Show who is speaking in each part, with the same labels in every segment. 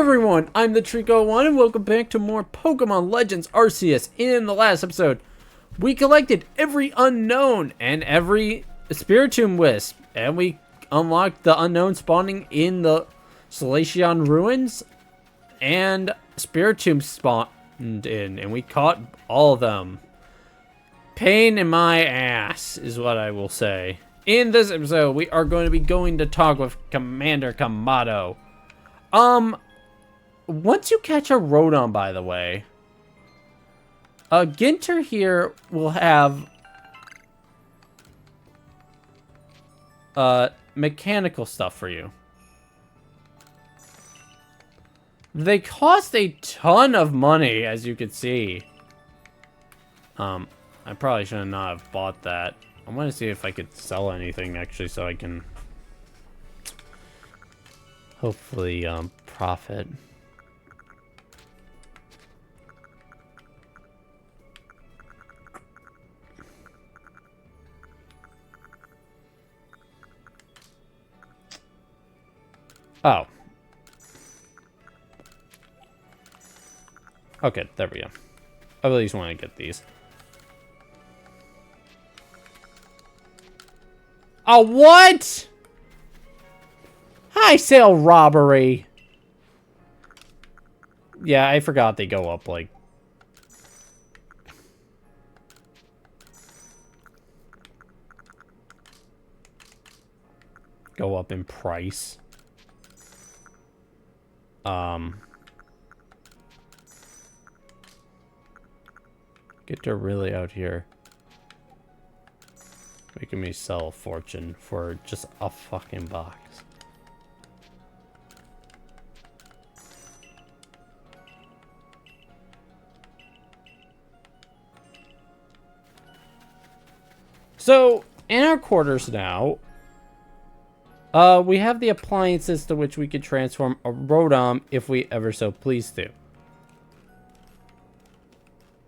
Speaker 1: Hello everyone, I'm the Trico1 and welcome back to more Pokemon Legends Arceus. In the last episode, we collected every unknown and every Spiritomb Wisp, and we unlocked the unknown spawning in the Solaceon Ruins, and Spiritomb spawned in, and we caught all of them. Pain in my ass is what I will say. In this episode, we are going to be going to talk with Commander Kamado. Once you catch a Rotom, by the way, Ginter here will have mechanical stuff for you. They cost a ton of money, as you can see. I probably should not have bought that. I want to see if I could sell anything, actually, so I can hopefully, profit. Oh. Okay, there we go. I at least want to get these. Oh, what? High sale robbery. Yeah, I forgot they go up, like... go up in price. Get her really out here. Making me sell a fortune for just a fucking box. So, in our quarters now, we have the appliances to which we could transform a Rotom if we ever so please to.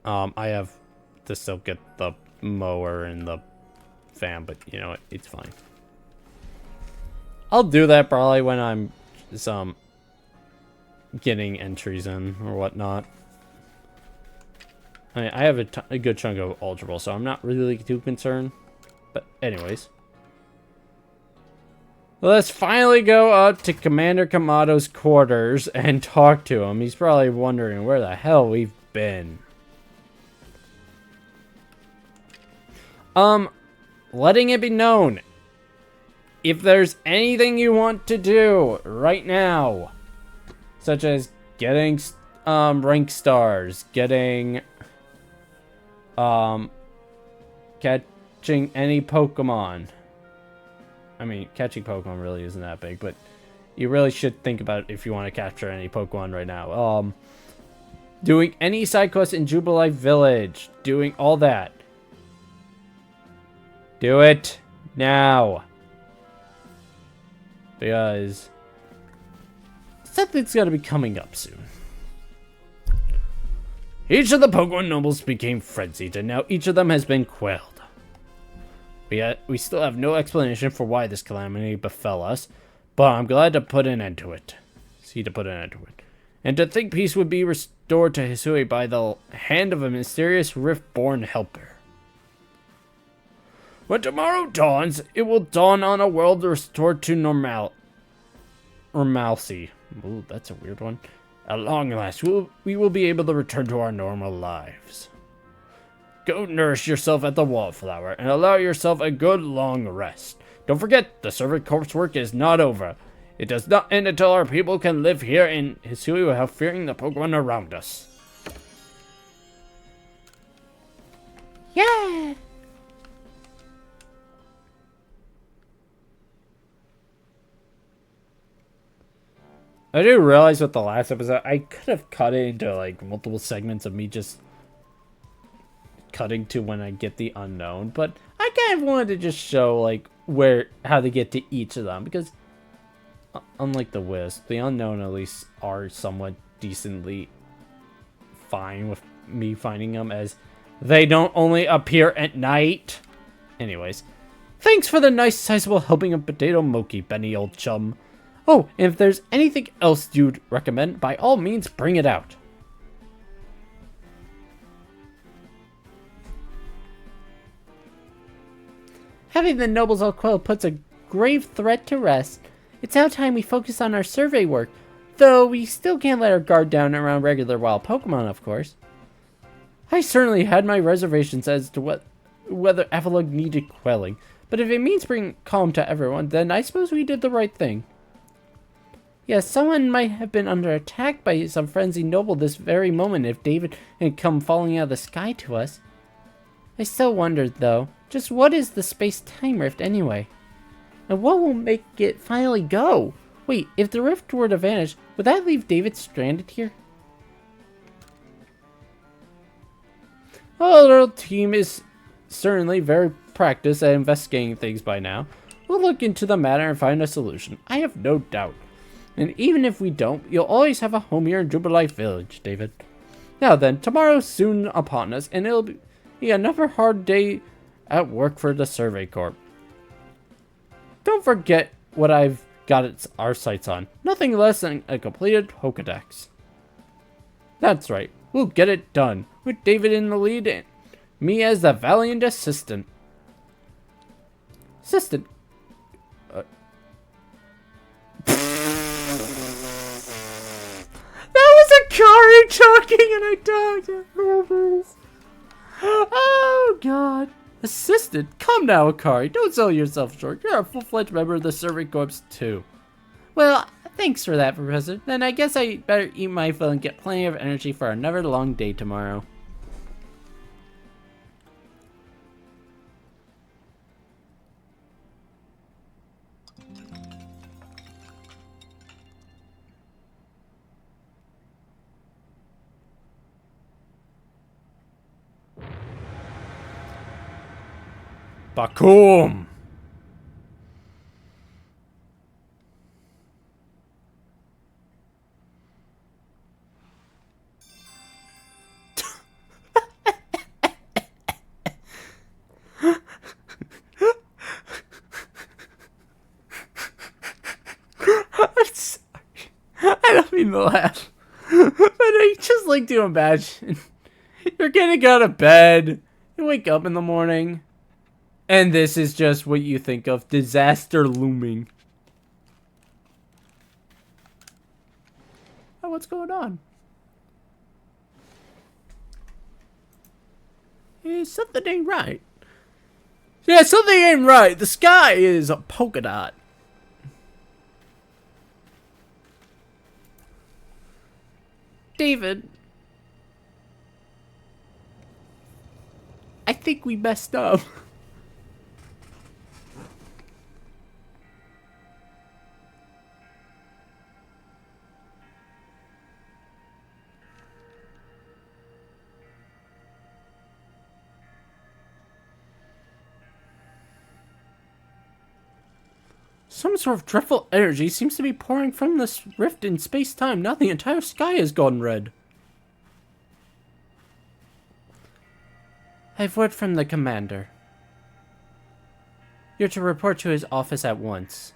Speaker 1: I have to still get the mower and the fan, but you know what? It's fine. I'll do that probably when I'm getting entries in or whatnot. I mean, I have a good chunk of Ultra Ball, so I'm not really too concerned. But anyways. Let's finally go up to Commander Kamado's quarters and talk to him. He's probably wondering where the hell we've been. Letting it be known, if there's anything you want to do right now, such as getting rank stars, getting catching any Pokemon. I mean, catching Pokemon really isn't that big, but you really should think about if you want to capture any Pokemon right now. Doing any side quests in Jubilife Village, doing all that. Do it now. Because something's gotta be coming up soon. Each of the Pokemon nobles became frenzied, and now each of them has been quelled. We still have no explanation for why this calamity befell us, but I'm glad to put an end to it. And to think peace would be restored to Hisui by the hand of a mysterious Rift-born helper. When tomorrow dawns, it will dawn on a world restored to normalcy. Ooh, that's a weird one. At long last, we will be able to return to our normal lives. Go nourish yourself at the Wallflower and allow yourself a good long rest. Don't forget, the servant corpse work is not over. It does not end until our people can live here in Hisui without fearing the Pokemon around us. Yeah! I do realize with the last episode, I could have cut it into like multiple segments of me just cutting to when I get the unknown, but I kind of wanted to just show like how to get to each of them, because unlike the Wisp, the unknown at least are somewhat decently fine with me finding them, as they don't only appear at night. Anyways, thanks for the nice sizable helping of potato mochi, Benny, old chum. Oh, and if there's anything else you'd recommend, by all means, bring it out. Having the nobles all quelled puts a grave threat to rest. It's now time we focus on our survey work, though we still can't let our guard down around regular wild Pokemon, of course. I certainly had my reservations as to whether Avalugg needed quelling, but if it means bringing calm to everyone, then I suppose we did the right thing. Yes, someone might have been under attack by some frenzied noble this very moment if David had come falling out of the sky to us. I still wondered, though, just what is the space-time rift anyway? And what will make it finally go? Wait, if the rift were to vanish, would that leave David stranded here? Well, our team is certainly very practiced at investigating things by now. We'll look into the matter and find a solution, I have no doubt. And even if we don't, you'll always have a home here in Jubilife Village, David. Now then, tomorrow's soon upon us, and it'll be another hard day at work for the Survey Corps. Don't forget what I've got our sights on. Nothing less than a completed Pokedex. That's right, we'll get it done, with David in the lead and me as the valiant assistant. Assistant? That was Akari talking and I talked. Oh, God. Assistant? Come now, Akari. Don't sell yourself short. You're a full-fledged member of the Survey Corps, too. Well, thanks for that, Professor. Then I guess I better eat my fill and get plenty of energy for another long day tomorrow. Bakum! I'm sorry. I don't mean to laugh. But I just like to imagine you're getting out of bed, you wake up in the morning, and this is just what you think of. Disaster looming. Oh, what's going on? Something ain't right. Yeah, something ain't right. The sky is a polka dot. David. I think we messed up. Some sort of dreadful energy seems to be pouring from this rift in space-time. Now the entire sky has gone red. I've word from the commander. You're to report to his office at once.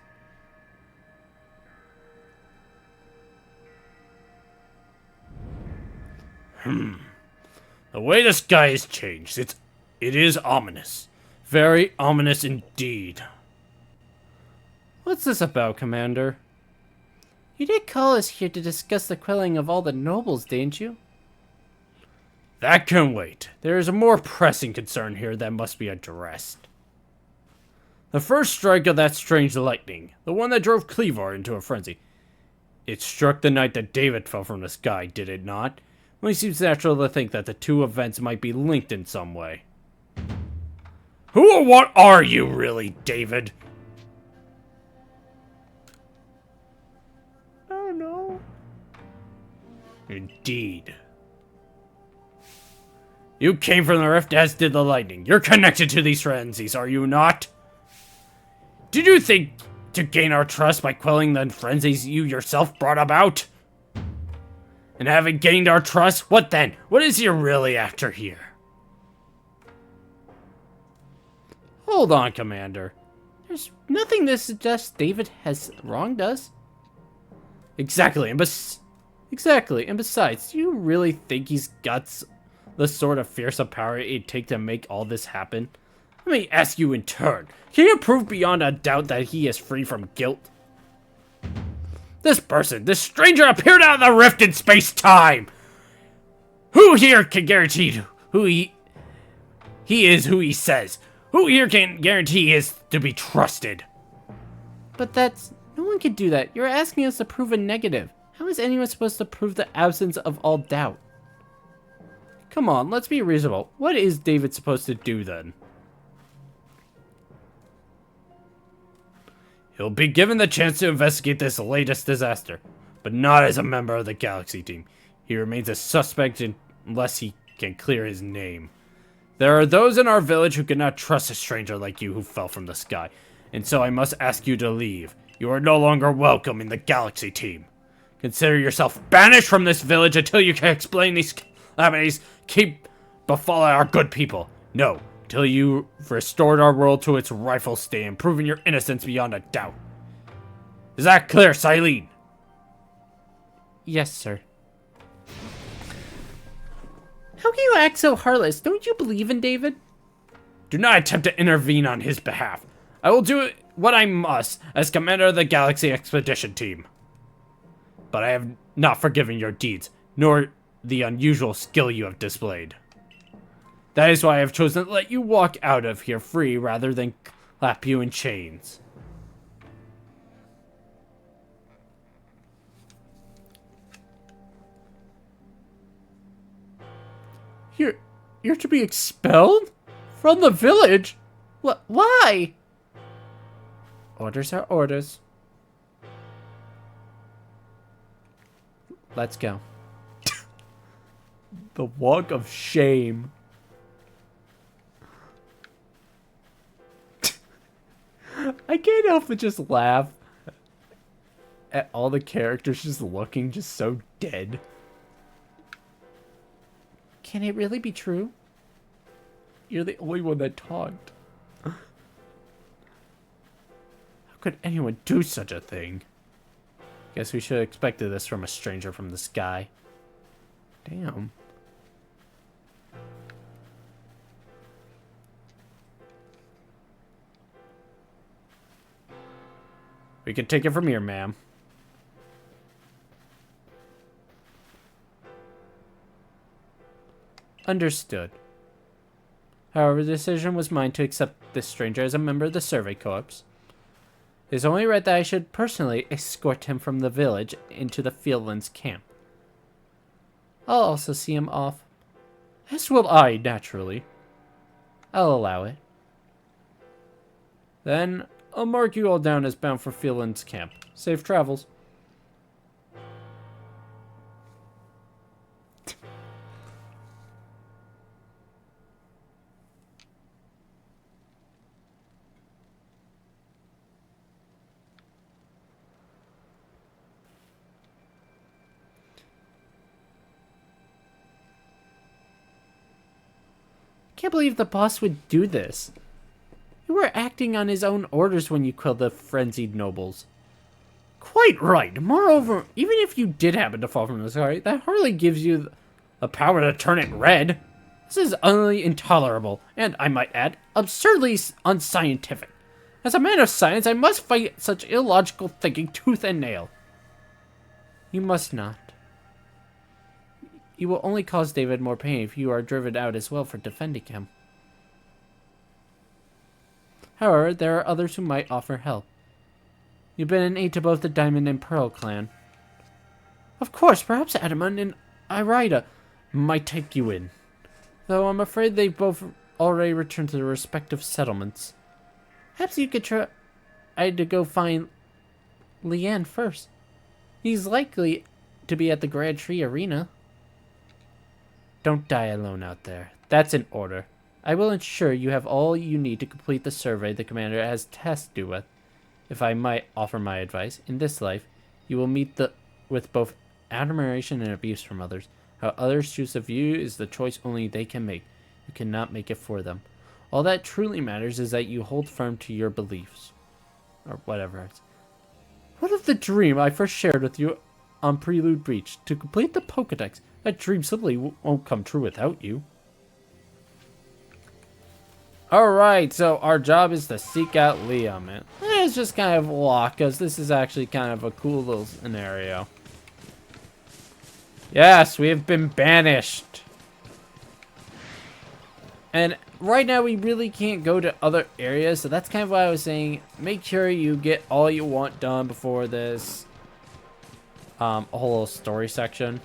Speaker 1: The way the sky has changed, it is ominous. Very ominous indeed. What's this about, Commander? You did call us here to discuss the quelling of all the nobles, didn't you? That can wait. There is a more pressing concern here that must be addressed. The first strike of that strange lightning, the one that drove Cleavar into a frenzy. It struck the night that David fell from the sky, did it not? Well, it seems natural to think that the two events might be linked in some way. Who or what are you, really, David? Oh, no. Indeed. You came from the rift, as did the lightning. You're connected to these frenzies, are you not? Did you think to gain our trust by quelling the frenzies you yourself brought about? And having gained our trust, what then? What is you really after here? Hold on, Commander. There's nothing that suggests David has wronged us. Exactly, and besides, do you really think he's got the sort of fearsome power it'd take to make all this happen? Let me ask you in turn. Can you prove beyond a doubt that he is free from guilt? This stranger appeared out of the rift in space-time! Who here can guarantee he is who he says? Who here can guarantee he is to be trusted? But no one can do that. You're asking us to prove a negative. How is anyone supposed to prove the absence of all doubt? Come on, let's be reasonable. What is David supposed to do then? He'll be given the chance to investigate this latest disaster, but not as a member of the Galaxy team. He remains a suspect unless he can clear his name. There are those in our village who cannot trust a stranger like you who fell from the sky, and so I must ask you to leave. You are no longer welcome in the Galaxy team. Consider yourself banished from this village until you can explain these calamities keep befalling our good people. No, until you've restored our world to its rightful state and proven your innocence beyond a doubt. Is that clear, Silene? Yes, sir. How can you act so heartless? Don't you believe in David? Do not attempt to intervene on his behalf. I will do what I must as commander of the Galaxy Expedition Team. But I have not forgiven your deeds, nor the unusual skill you have displayed. That is why I have chosen to let you walk out of here free rather than clap you in chains. You're to be expelled? From the village? Why? Orders are orders. Let's go. The walk of shame. I can't help but just laugh at all the characters just looking just so dead. Can it really be true? You're the only one that talked. How could anyone do such a thing? Guess we should have expected this from a stranger from the sky. Damn. We can take it from here, ma'am. Understood. However, the decision was mine to accept this stranger as a member of the Survey Corps. It is only right that I should personally escort him from the village into the Fieldlands camp. I'll also see him off. As will I, naturally. I'll allow it. Then, I'll mark you all down as bound for Fieldlands camp. Safe travels. Can't believe the boss would do this. You were acting on his own orders when you killed the frenzied nobles. Quite right. Moreover, even if you did happen to fall from the sky, that hardly gives you the power to turn it red. This is utterly intolerable, and, I might add, absurdly unscientific. As a man of science, I must fight such illogical thinking tooth and nail. You must not. You will only cause David more pain if you are driven out as well for defending him. However, there are others who might offer help. You've been an aid to both the Diamond and Pearl clan. Of course, perhaps Adamant and Irida might take you in. Though I'm afraid they've both already returned to their respective settlements. Perhaps you could try to go find Leanne first. He's likely to be at the Grand Tree Arena. Don't die alone out there. That's an order. I will ensure you have all you need to complete the survey the commander has tasked you with. If I might offer my advice, in this life, you will meet with both admiration and abuse from others. How others choose to view you is the choice only they can make. You cannot make it for them. All that truly matters is that you hold firm to your beliefs. Or whatever. What of the dream I first shared with you on Prelude Breach to complete the Pokedex. That dream simply won't come true without you. Alright, so our job is to seek out Liam. And it's just kind of luck, because this is actually kind of a cool little scenario. Yes, we have been banished. And right now we really can't go to other areas, so that's kind of why I was saying, make sure you get all you want done before this whole little story section.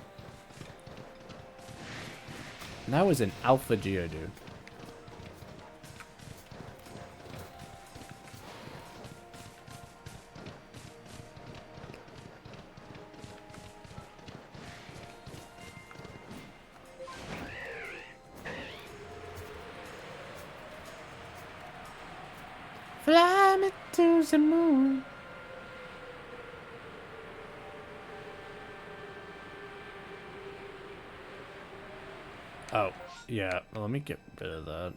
Speaker 1: And that was an Alpha Geodude. Fly me to the moon. Oh, yeah. Well, let me get rid of that.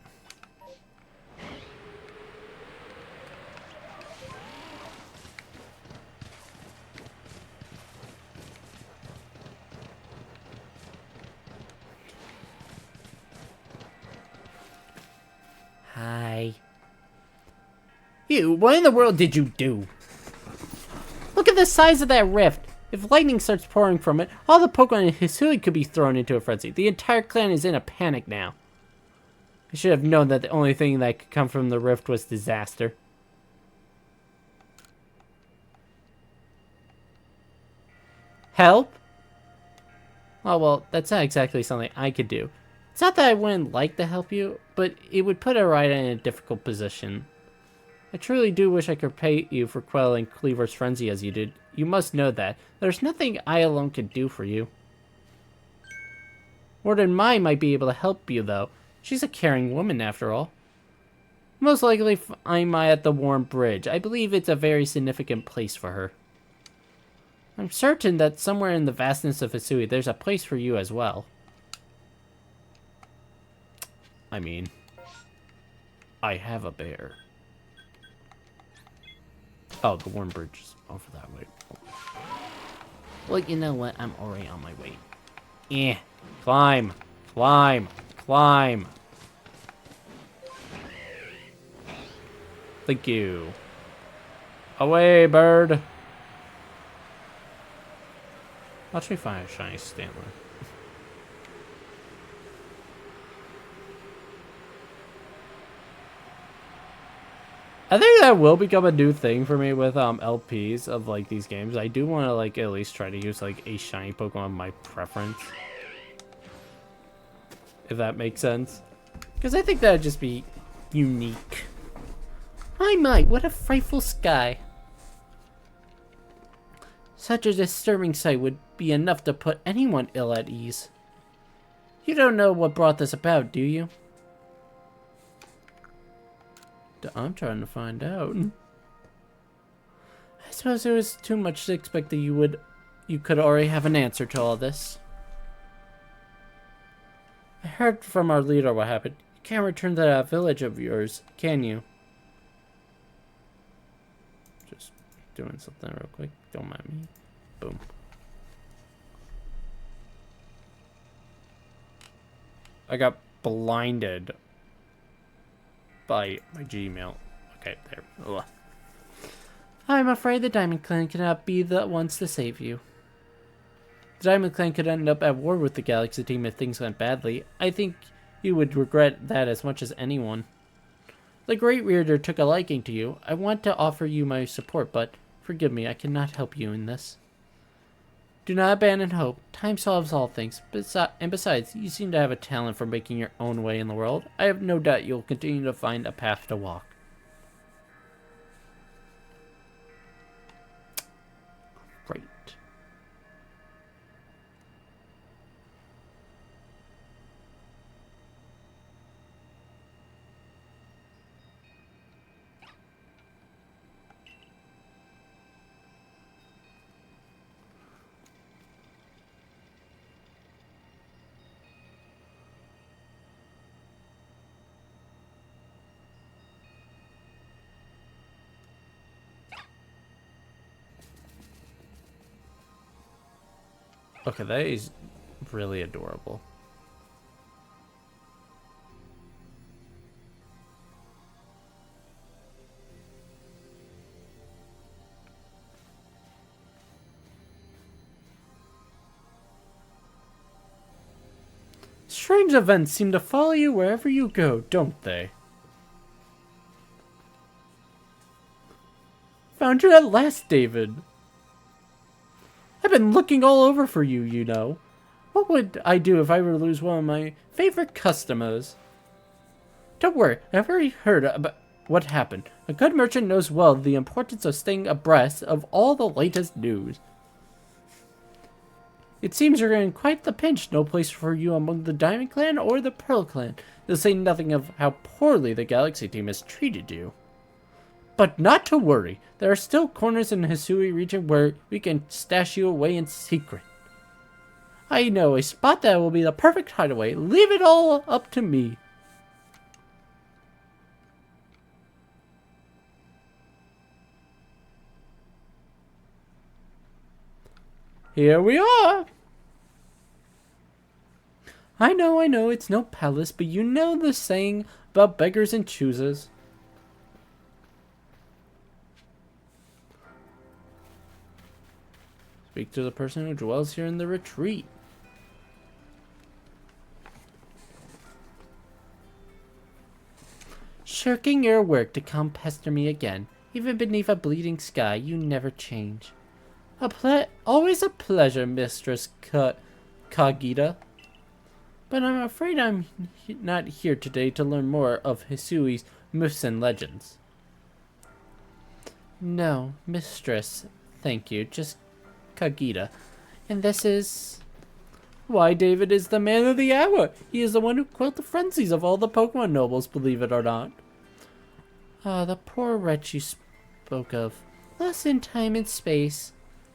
Speaker 1: Hi. You, what in the world did you do? Look at the size of that rift. If lightning starts pouring from it, all the Pokemon in Hisui could be thrown into a frenzy. The entire clan is in a panic now. I should have known that the only thing that could come from the rift was disaster. Help? Oh, well, that's not exactly something I could do. It's not that I wouldn't like to help you, but it would put Arida in a difficult position. I truly do wish I could pay you for quelling Cleaver's frenzy as you did. You must know that. There's nothing I alone could do for you. Warden Mai might be able to help you, though. She's a caring woman, after all. Most likely find Mai at the Warm Bridge. I believe it's a very significant place for her. I'm certain that somewhere in the vastness of Hisui, there's a place for you as well. I mean, I have a bear. Oh, the Warm Bridge is over that way. Well, you know what? I'm already on my way. Eh. Climb. Climb. Climb. Thank you. Away, bird. Watch me find a shiny Stantler. I think that will become a new thing for me with LPs of like these games. I do want to like at least try to use like a shiny Pokemon of my preference, if that makes sense, because I think that'd just be unique. My, what a frightful sky! Such a disturbing sight would be enough to put anyone ill at ease. You don't know what brought this about, do you? I'm trying to find out. I suppose it was too much to expect that you could already have an answer to all this. I heard from our leader what happened. You can't return to that village of yours, can you? Just doing something real quick. Don't mind me. Boom. I got blinded by my Gmail. Okay, there. Ugh. I'm afraid the Diamond Clan cannot be the ones to save you. The Diamond Clan could end up at war with the Galaxy team if things went badly. I think you would regret that as much as anyone. The Great Reader took a liking to you. I want to offer you my support, but forgive me, I cannot help you in this. Do not abandon hope. Time solves all things. And besides, you seem to have a talent for making your own way in the world. I have no doubt you'll continue to find a path to walk. Great. Okay, that is really adorable. Strange events seem to follow you wherever you go, don't they? Found you at last, David. I've been looking all over for you, you know. What would I do if I were to lose one of my favorite customers? Don't worry, I've already heard about what happened. A good merchant knows well the importance of staying abreast of all the latest news. It seems you're in quite the pinch. No place for you among the Diamond Clan or the Pearl Clan, to say nothing of how poorly the Galaxy team has treated you. But not to worry. There are still corners in the Hisui region where we can stash you away in secret. I know a spot that will be the perfect hideaway. Leave it all up to me. Here we are. I know, it's no palace, but you know the saying about beggars and choosers. Speak to the person who dwells here in the retreat. Shirking your work to come pester me again. Even beneath a bleeding sky, you never change. Always a pleasure, Mistress Kagita. But I'm afraid I'm not here today to learn more of Hisui's myths and legends. No, Mistress, thank you, just Kagita. And this is... Why, David is the man of the hour. He is the one who quelled the frenzies of all the Pokemon nobles, believe it or not. Ah, the poor wretch you spoke of. Lost in time and space.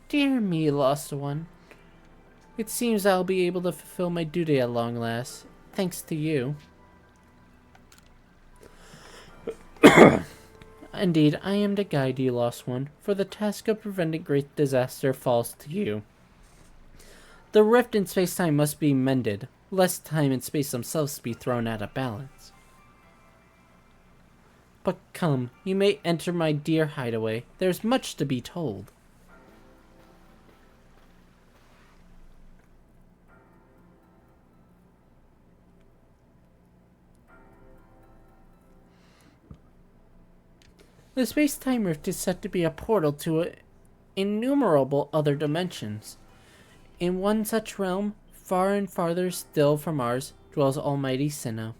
Speaker 1: Dear me, lost one. It seems I'll be able to fulfill my duty at long last, thanks to you. Indeed, I am to guide you, lost one, for the task of preventing great disaster falls to you. The rift in space-time must be mended, lest time and space themselves be thrown out of balance. But come, you may enter my dear hideaway. There's much to be told. The space-time rift is said to be a portal to innumerable other dimensions. In one such realm, far and farther still from ours, dwells Almighty Sinnoh.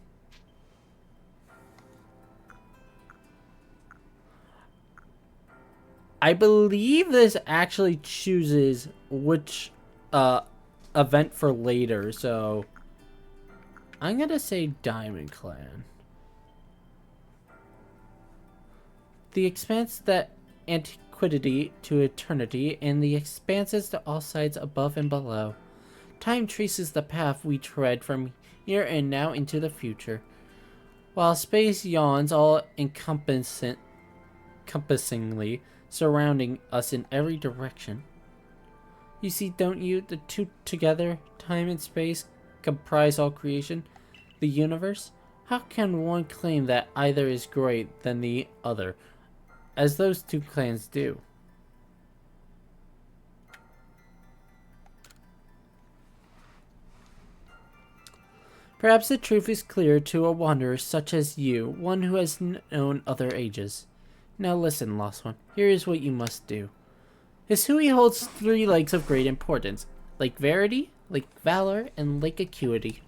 Speaker 1: I believe this actually chooses which event for later, so I'm gonna say Diamond Clan. The expanse that antiquity to eternity, and the expanses to all sides above and below. Time traces the path we tread from here and now into the future, while space yawns all encompassingly, surrounding us in every direction. You see, don't you, the two together, time and space, comprise all creation, the universe? How can one claim that either is greater than the other, as those two clans do? Perhaps the truth is clear to a wanderer such as you, one who has known other ages. Now listen, lost one. Here is what you must do. Hisui holds 3 lakes of great importance: Lake Verity, Lake Valor, and Lake Acuity.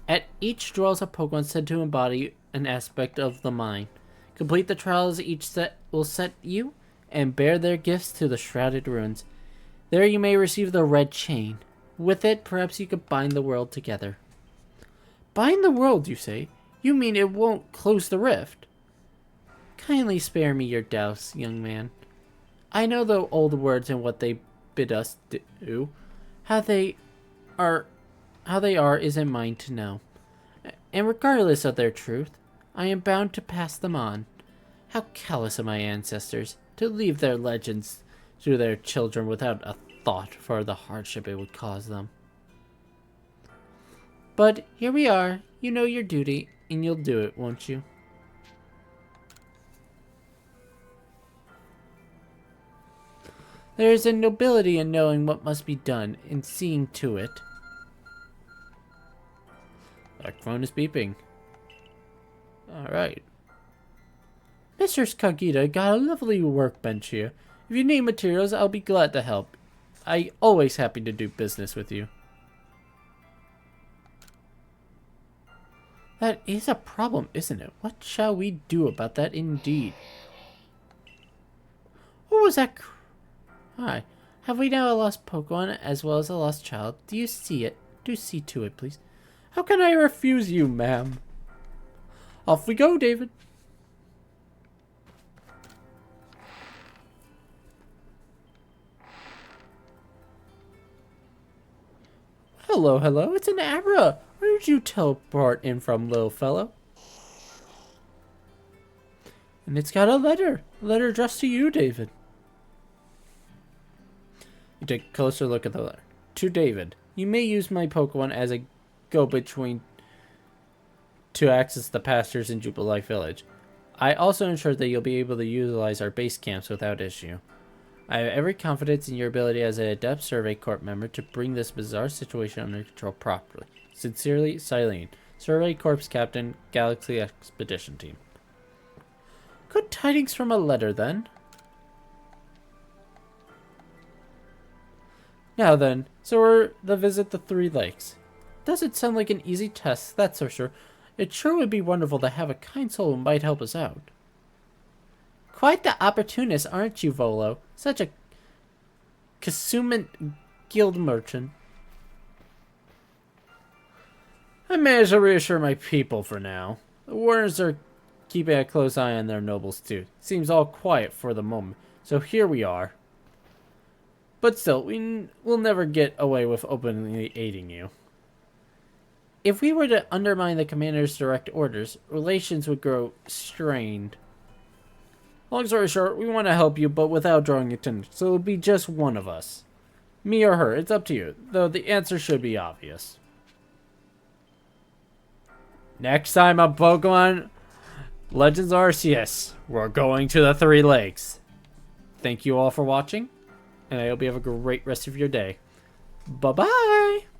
Speaker 1: At each dwells a Pokemon said to embody an aspect of the mind. Complete the trials each set will set you, and bear their gifts to the Shrouded Ruins. There you may receive the Red Chain. With it, perhaps you could bind the world together. Bind the world, you say? You mean it won't close the rift? Kindly spare me your doubts, young man. I know the old words and what they bid us do. How they are isn't mine to know. And regardless of their truth, I am bound to pass them on. How callous of my ancestors to leave their legends to their children without a thought for the hardship it would cause them. But here we are. You know your duty, and you'll do it, won't you? There is a nobility in knowing what must be done and seeing to it. Our phone is beeping. Alright. Mr. Kagita got a lovely workbench here. If you need materials, I'll be glad to help. I'm always happy to do business with you. That is a problem, isn't it? What shall we do about that indeed? What was that? Hi. Have we now a lost Pokemon as well as a lost child? Do you see it? Do see to it, please. How can I refuse you, ma'am? Off we go, David. Hello, hello. It's an Abra. Where did you teleport in from, little fellow? And it's got a letter. A letter addressed to you, David. You take a closer look at the letter. To David, you may use my Pokemon as a go-between to access the pastures in Jubilife Village. I also ensure that you'll be able to utilize our base camps without issue. I have every confidence in your ability as an adept Survey Corps member to bring this bizarre situation under control properly. Sincerely, Silene, Survey Corps Captain, Galaxy Expedition Team. Good tidings from a letter, then. Now then, so we're to visit the Three Lakes. Doesn't sound like an easy test, that's for sure. It sure would be wonderful to have a kind soul who might help us out. Quite the opportunist, aren't you, Volo? Such a consummate guild merchant. I managed to reassure my people for now. The Warners are keeping a close eye on their nobles too. Seems all quiet for the moment, so here we are. But still, we'll never get away with openly aiding you. If we were to undermine the commander's direct orders, relations would grow strained. Long story short, we want to help you, but without drawing attention, so it'll be just one of us. Me or her, it's up to you, though the answer should be obvious. Next time on Pokemon Legends Arceus, we're going to the Three Lakes. Thank you all for watching, and I hope you have a great rest of your day. Bye-bye!